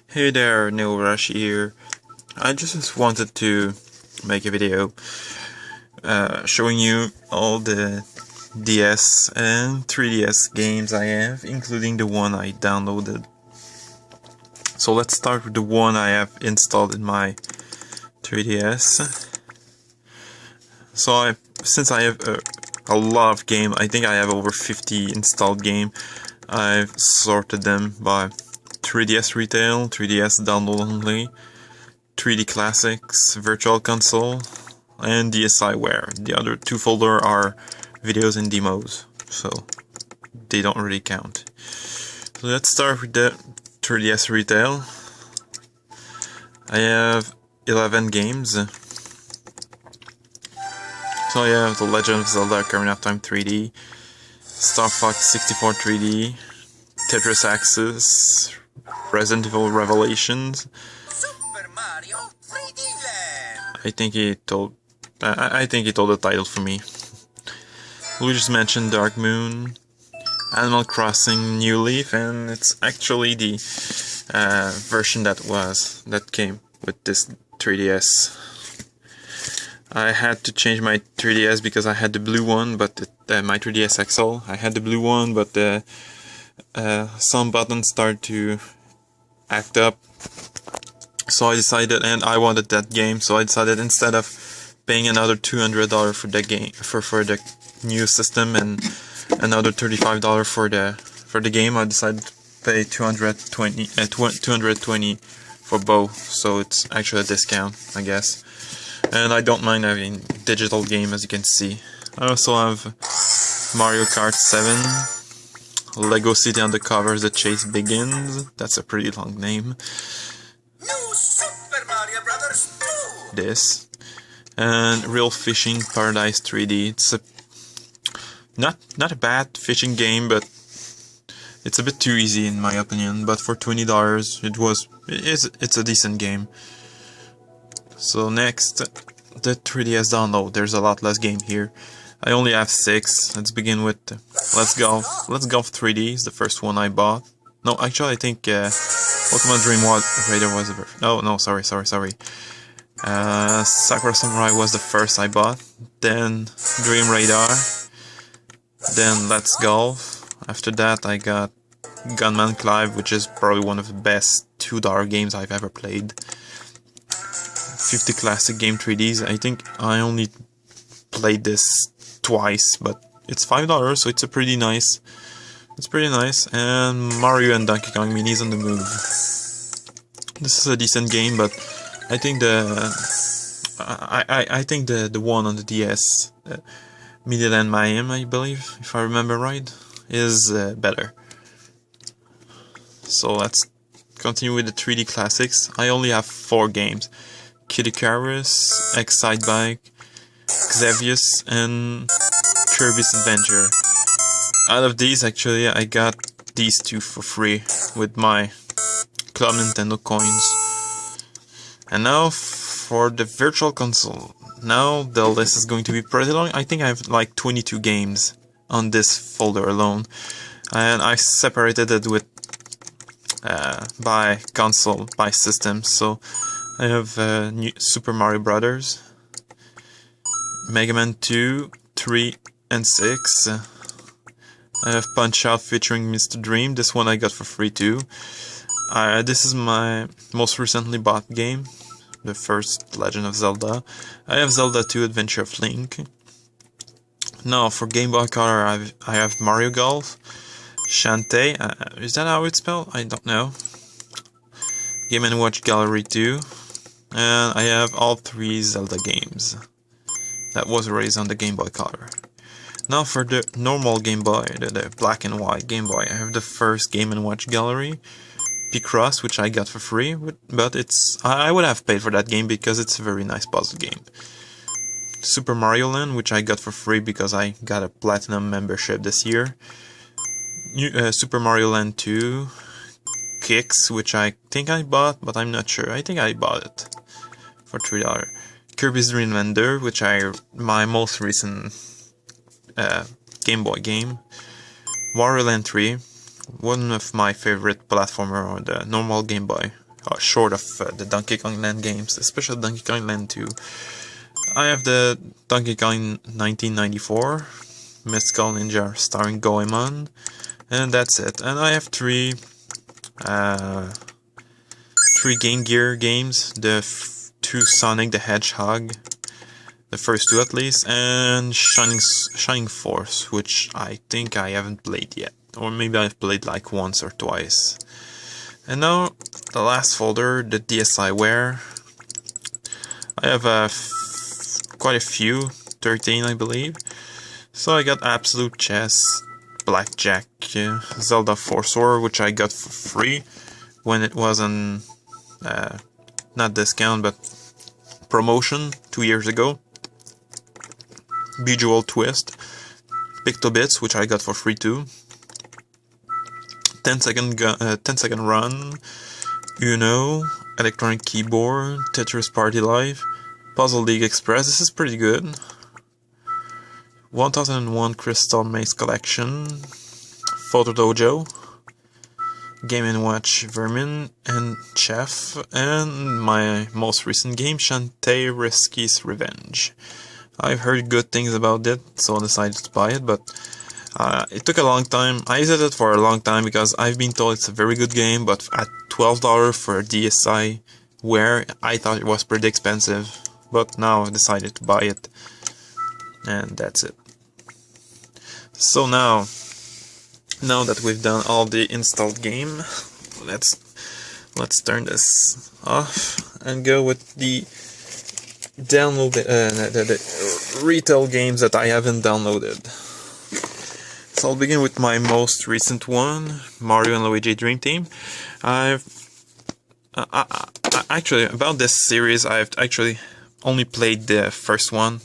Hey there, Neil Rush here. I just wanted to make a video showing you all the DS and 3DS games I have, including the one I downloaded. So let's start with the one I have installed in my 3DS. So since I have a lot of games, I think I have over 50 installed games, I've sorted them by 3DS Retail, 3DS Download Only, 3D Classics, Virtual Console, and DSiWare. The other two folders are videos and demos, so they don't really count. So let's start with the 3DS Retail. I have 11 games. So I have The Legend of Zelda Ocarina of Time 3D, Star Fox 64 3D, Tetris Axis, Resident Evil Revelations. Super Mario 3D Land. I think he told the title for me. Luigi's Mansion Dark Moon, Animal Crossing New Leaf, and it's actually the version that came with this 3DS. I had to change my 3DS because I had the blue one, but my 3DS XL. I had the blue one, but some buttons started to act up. So I decided, and I wanted that game, so I decided instead of paying another $200 for the game for the new system and another $35 for the game, I decided to pay $220 for both. So it's actually a discount, I guess. And I don't mind having digital game, as you can see. I also have Mario Kart 7, Lego City Undercover: The Chase Begins. That's a pretty long name. New Super Mario Brothers 2. This. And Real Fishing Paradise 3D. It's not a bad fishing game, but it's a bit too easy in my opinion. But for $20, it's a decent game. So next, the 3DS download. There's a lot less game here. I only have 6. Let's begin with Let's Golf. Let's Golf 3D is the first one I bought. No, actually I think Pokemon Dream Raider was the first. No, sorry. Sakura Samurai was the first I bought. Then Dream Radar. Then Let's Golf. After that I got Gunman Clive, which is probably one of the best $2 games I've ever played. 50 Classic Game 3Ds. I think I only played this twice, but it's $5, so it's pretty nice. It's pretty nice. And Mario and Donkey Kong Minis on the Move. This is a decent game, but I think the one on the DS, Midland Mayhem, I believe, if I remember right, is better. So let's continue with the 3D Classics. I only have 4 games. Kid Icarus, Excite Bike, Xevious, and Kirby's Adventure. Out of these, actually, I got these 2 for free with my Club Nintendo coins. And now for the Virtual Console. Now the list is going to be pretty long. I think I have like 22 games on this folder alone. And I separated it with by console, by system. So I have new Super Mario Brothers, Mega Man 2, 3, and 6. I have Punch Out featuring Mr. Dream. This one I got for free too. This is my most recently bought game, the first Legend of Zelda. I have Zelda 2: Adventure of Link. Now for Game Boy Color, I have Mario Golf, Shantae. Is that how it's spelled? I don't know. Game & Watch Gallery 2. And I have all 3 Zelda games that was released on the Game Boy Color. Now for the normal Game Boy, the black and white Game Boy, I have the first Game & Watch Gallery, Picross, which I got for free, but I would have paid for that game because it's a very nice puzzle game. Super Mario Land, which I got for free because I got a Platinum membership this year. Super Mario Land 2, Kicks, which I think I bought, but I'm not sure. I think I bought it for $3. Kirby's Dream Land, which my most recent Game Boy game. Wario Land 3, one of my favorite platformer on the normal Game Boy. short of the Donkey Kong Land games, especially Donkey Kong Land 2. I have the Donkey Kong 1994, Mystical Ninja starring Goemon, and that's it. And I have three Game Gear games, the two Sonic the Hedgehog, the first two at least, and Shining Force, which I think I haven't played yet, or maybe I've played like once or twice. And now the last folder, the DSiWare. I have quite a few, 13 I believe. So I got Absolute Chess, Blackjack, Zelda Force War, which I got for free when it was on, not discount, but promotion 2 years ago. Bejeweled Twist, Pictobits, which I got for free too. 10 second Run, Uno, Electronic Keyboard, Tetris Party Life, Puzzle League Express, this is pretty good. 1001 Crystal Maze Collection, Photo Dojo, Game & Watch Vermin, and Chef, and my most recent game, Shantae Risky's Revenge. I've heard good things about it, so I decided to buy it, but it took a long time. I used it for a long time because I've been told it's a very good game, but at $12 for a DSiWare, I thought it was pretty expensive. But now I decided to buy it, and that's it. So now that we've done all the installed game, let's turn this off and go with the download the retail games that I haven't downloaded. So I'll begin with my most recent one, Mario and Luigi Dream Team. Actually, about this series, I've actually only played the first one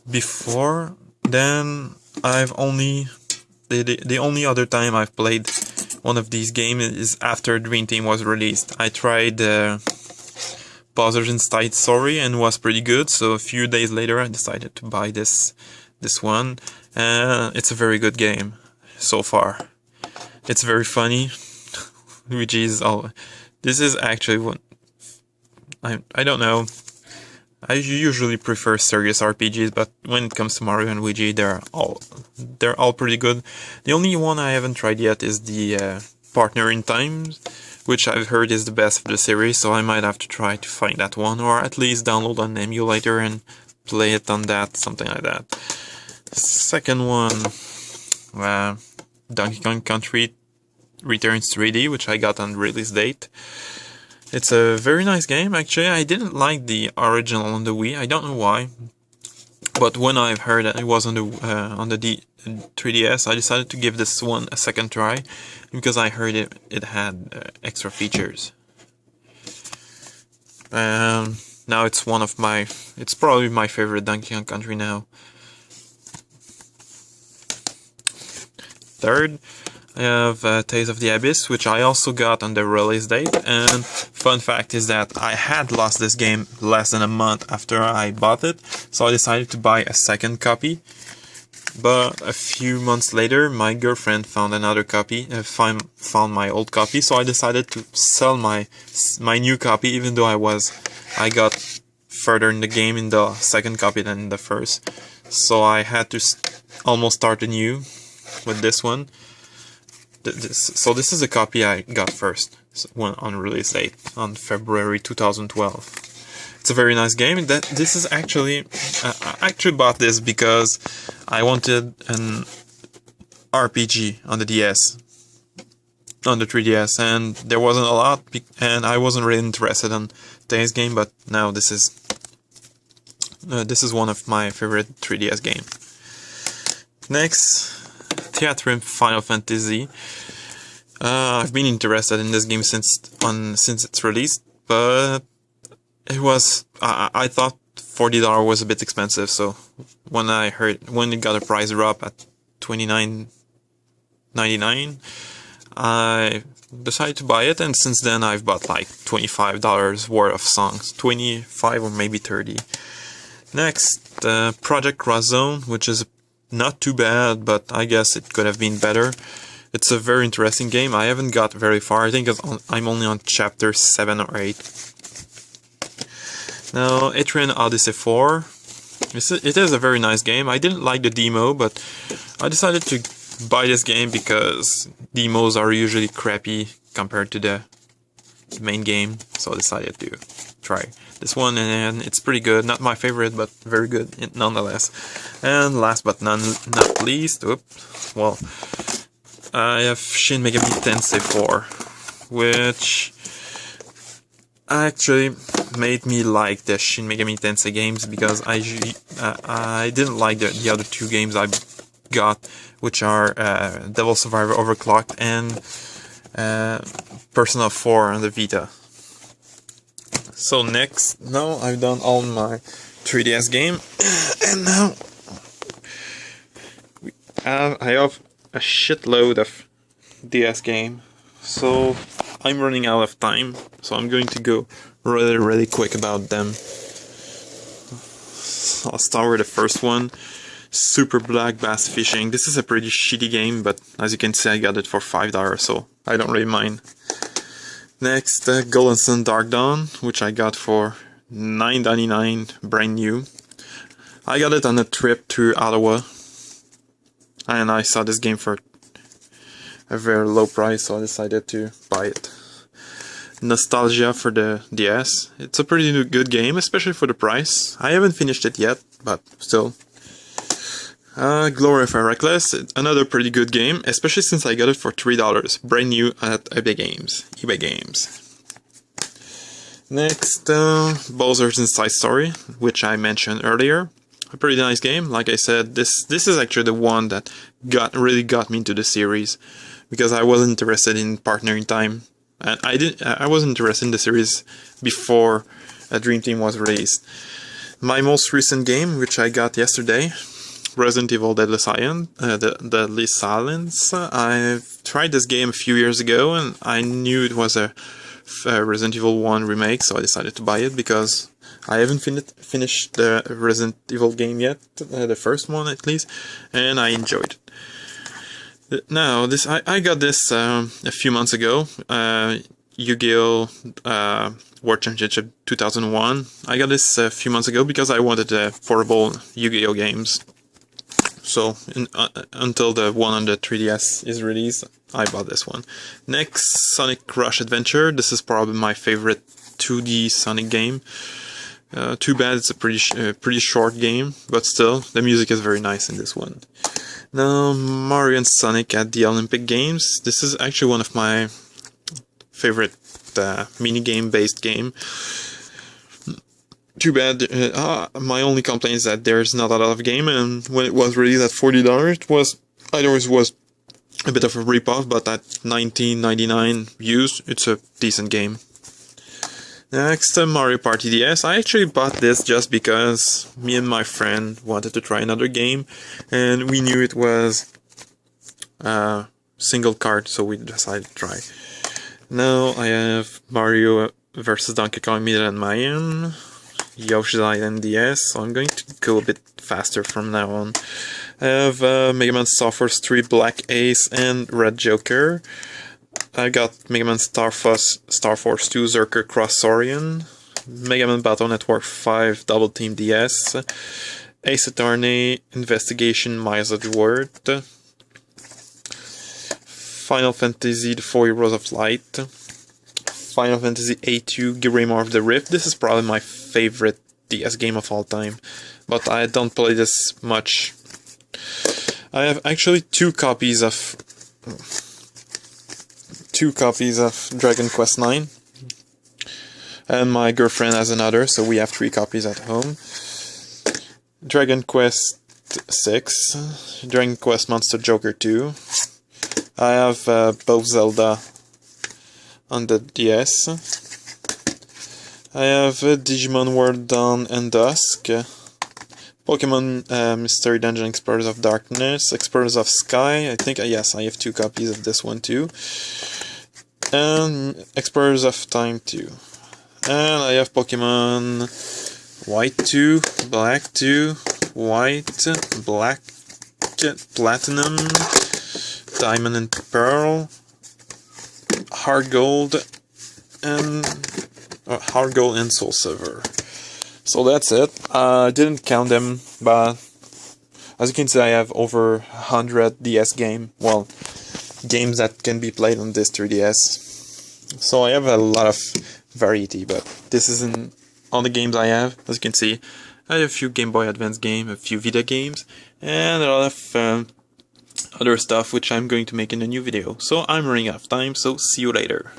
before. Then I've only the only other time I've played one of these games is after Dream Team was released. I tried Bowser's Inside Story and was pretty good, so a few days later I decided to buy this one. It's a very good game so far. It's very funny. Luigi's all. This is actually what I don't know. I usually prefer serious RPGs, but when it comes to Mario and Luigi, they're all pretty good. The only one I haven't tried yet is the Partner in Time, which I've heard is the best of the series, so I might have to try to find that one, or at least download an emulator and play it on that, something like that. Second one, Donkey Kong Country Returns 3D, which I got on release date. It's a very nice game, actually. I didn't like the original on the Wii, I don't know why. But when I've heard that it was on the 3DS, I decided to give this one a second try, because I heard it had extra features. Now it's it's probably my favorite Donkey Kong Country now. Third, I have Tales of the Abyss, which I also got on the release date, and fun fact is that I had lost this game less than a month after I bought it, so I decided to buy a second copy. But a few months later, my girlfriend found another copy, found my old copy, so I decided to sell my new copy, even though I got further in the game in the second copy than in the first. So I had to almost start anew with this one. So this is a copy I got first, on release date, on February 2012. It's a very nice game. This is actually, I actually bought this because I wanted an RPG on the DS, on the 3DS, and there wasn't a lot, and I wasn't really interested in today's game. But now this is one of my favorite 3DS games. Next, Theatrhythm Final Fantasy. I've been interested in this game since its release, but it was I thought $40 was a bit expensive. So when it got a price drop at $29.99, I decided to buy it, and since then I've bought like $25 worth of songs, 25 or maybe 30. Next, Project Cross Zone, which is not too bad, but I guess it could have been better. It's a very interesting game. I haven't got very far. I think I'm only on chapter 7 or 8. Now, Etrian Odyssey 4. It is a very nice game. I didn't like the demo, but I decided to buy this game because demos are usually crappy compared to the main game. So I decided to try this one, and it's pretty good. Not my favorite, but very good nonetheless. And last but not least, well, I have Shin Megami Tensei 4, which actually made me like the Shin Megami Tensei games because I didn't like the other two games I got, which are Devil Survivor Overclocked and Persona 4 on the Vita. So now I've done all my 3DS game, and now I have a shitload of DS game, so I'm running out of time, so I'm going to go really quick about them. I'll start with the first one, Super Black Bass Fishing. This is a pretty shitty game, but as you can see I got it for $5, so I don't really mind. Next, Golden Sun Dark Dawn, which I got for $9.99 brand new. I got it on a trip to Ottawa, and I saw this game for a very low price, so I decided to buy it. Nostalgia for the DS. It's a pretty good game, especially for the price. I haven't finished it yet, but still. Glorify Reckless, another pretty good game, especially since I got it for $3, brand new at eBay Games. Next, Bowser's Inside Story, which I mentioned earlier. A pretty nice game. Like I said, this is actually the one that really got me into the series, because I wasn't interested in Partner in Time, and I wasn't interested in the series before Dream Team was released. My most recent game, which I got yesterday, Resident Evil Deadly Silence. I've tried this game a few years ago, and I knew it was a Resident Evil 1 remake, so I decided to buy it because I haven't finished the Resident Evil game yet, the first one at least, and I enjoyed it. Now, I got this a few months ago, Yu-Gi-Oh! World Championship 2001. I got this a few months ago because I wanted portable Yu-Gi-Oh! Games. So, until the one on the 3DS is released, I bought this one. Next, Sonic Rush Adventure. This is probably my favorite 2D Sonic game. Too bad it's a pretty short game, but still, the music is very nice in this one. Now, Mario and Sonic at the Olympic Games. This is actually one of my favorite mini-game based game. Too bad, my only complaint is that there's not a lot of game, and when it was released at $40, I thought it was a bit of a rip-off, but at $19.99 used, it's a decent game. Next, Mario Party DS. I actually bought this just because me and my friend wanted to try another game, and we knew it was single card, so we decided to try. Now I have Mario vs. Donkey Kong Middle and Mayan, Yoshi's Island DS, so I'm going to go a bit faster from now on. I have Mega Man Star Force 3 Black Ace and Red Joker. I got Mega Man Star Force 2 Zerker Cross Saurian, Mega Man Battle Network 5 Double Team DS, Ace Attorney Investigation Miles Edward, Final Fantasy The 4 Heroes of Light, Final Fantasy A2 Grimoire of the Rift. This is probably my favorite DS game of all time, but I don't play this much. I have actually two copies of Dragon Quest IX, and my girlfriend has another, so we have 3 copies at home. Dragon Quest 6, Dragon Quest Monster Joker 2. I have both Zelda on the DS. I have Digimon World Dawn and Dusk, Pokemon Mystery Dungeon Explorers of Darkness, Explorers of Sky. I think, yes, I have 2 copies of this one too. And Explorers of Time 2. And I have Pokemon White 2, Black 2, White, Black, Platinum, Diamond and Pearl, Hard Gold, and Soul Silver. So that's it. I didn't count them, but as you can see, I have over 100 DS games that can be played on this 3DS. So I have a lot of variety, but this isn't all the games I have. As you can see, I have a few Game Boy Advance games, a few Vita games, and a lot of other stuff which I'm going to make in a new video. So I'm running out of time, so see you later.